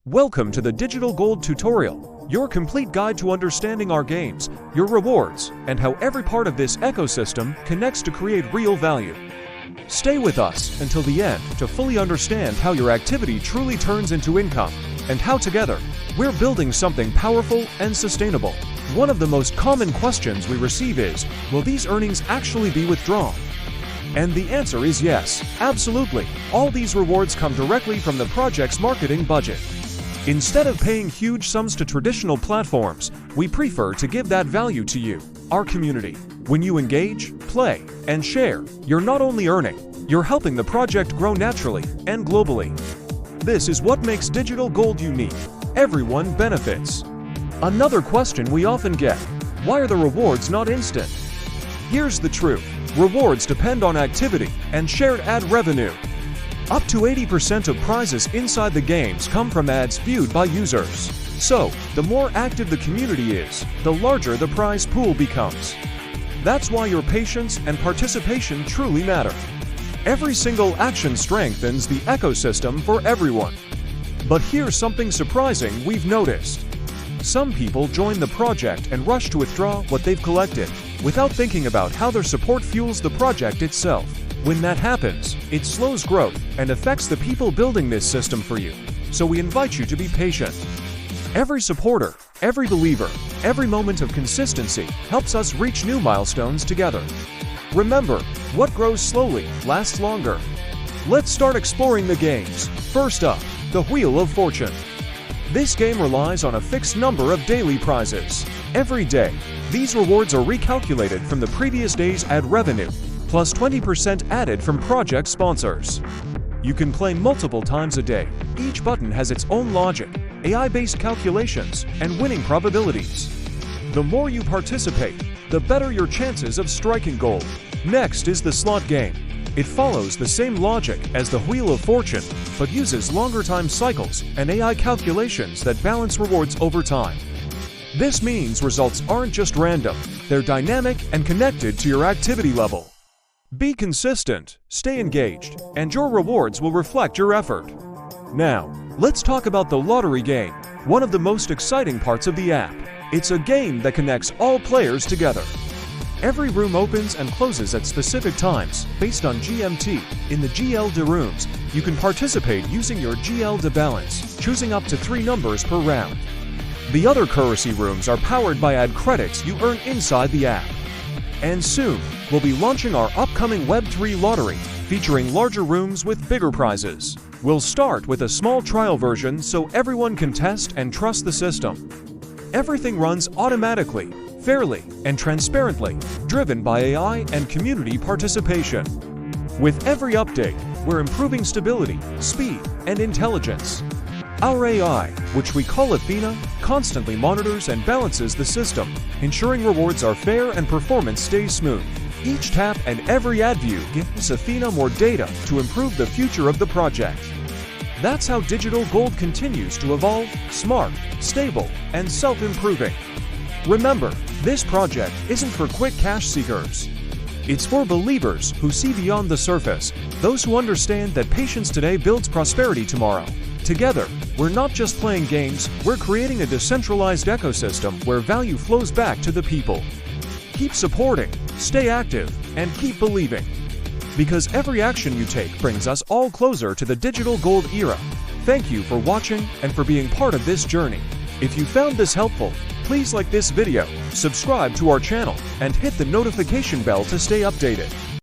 Welcome to the Digital Gold tutorial, your complete guide to understanding our games, your rewards, and how every part of this ecosystem connects to create real value. Stay with us until the end to fully understand how your activity truly turns into income, and how together, we're building something powerful and sustainable. One of the most common questions we receive is, will these earnings actually be withdrawn? And the answer is yes, absolutely. All these rewards come directly from the project's marketing budget. Instead of paying huge sums to traditional platforms, we prefer to give that value to you, our community. When you engage, play, and share, you're not only earning, you're helping the project grow naturally and globally. This is what makes Digital Gold unique. Everyone benefits. Another question we often get, why are the rewards not instant? Here's the truth. Rewards depend on activity and shared ad revenue. Up to 80% of prizes inside the games come from ads viewed by users. So, the more active the community is, the larger the prize pool becomes. That's why your patience and participation truly matter. Every single action strengthens the ecosystem for everyone. But here's something surprising we've noticed. Some people join the project and rush to withdraw what they've collected, without thinking about how their support fuels the project itself. When that happens, it slows growth and affects the people building this system for you. So we invite you to be patient. Every supporter, every believer, every moment of consistency helps us reach new milestones together. Remember, what grows slowly lasts longer. Let's start exploring the games. First up, the Wheel of Fortune. This game relies on a fixed number of daily prizes. Every day, these rewards are recalculated from the previous day's ad revenue, plus 20% added from project sponsors. You can play multiple times a day. Each button has its own logic, AI-based calculations, and winning probabilities. The more you participate, the better your chances of striking gold. Next is the slot game. It follows the same logic as the Wheel of Fortune, but uses longer time cycles and AI calculations that balance rewards over time. This means results aren't just random, they're dynamic and connected to your activity level. Be consistent, stay engaged, and your rewards will reflect your effort. Now, let's talk about the lottery game, one of the most exciting parts of the app. It's a game that connects all players together. Every room opens and closes at specific times, based on GMT. In the GL de rooms, you can participate using your GL de balance, choosing up to 3 numbers per round. The other currency rooms are powered by ad credits you earn inside the app. And soon, we'll be launching our upcoming Web3 lottery, featuring larger rooms with bigger prizes. We'll start with a small trial version so everyone can test and trust the system. Everything runs automatically, fairly, and transparently, driven by AI and community participation. With every update, we're improving stability, speed, and intelligence. Our AI, which we call Athena, constantly monitors and balances the system, ensuring rewards are fair and performance stays smooth. Each tap and every ad view gives Athena more data to improve the future of the project. That's how Digital Gold continues to evolve, smart, stable, and self-improving. Remember, this project isn't for quick cash seekers. It's for believers who see beyond the surface, those who understand that patience today builds prosperity tomorrow. Together, we're not just playing games, we're creating a decentralized ecosystem where value flows back to the people. Keep supporting, stay active, and keep believing. Because every action you take brings us all closer to the Digital Gold era. Thank you for watching and for being part of this journey. If you found this helpful, please like this video, subscribe to our channel, and hit the notification bell to stay updated.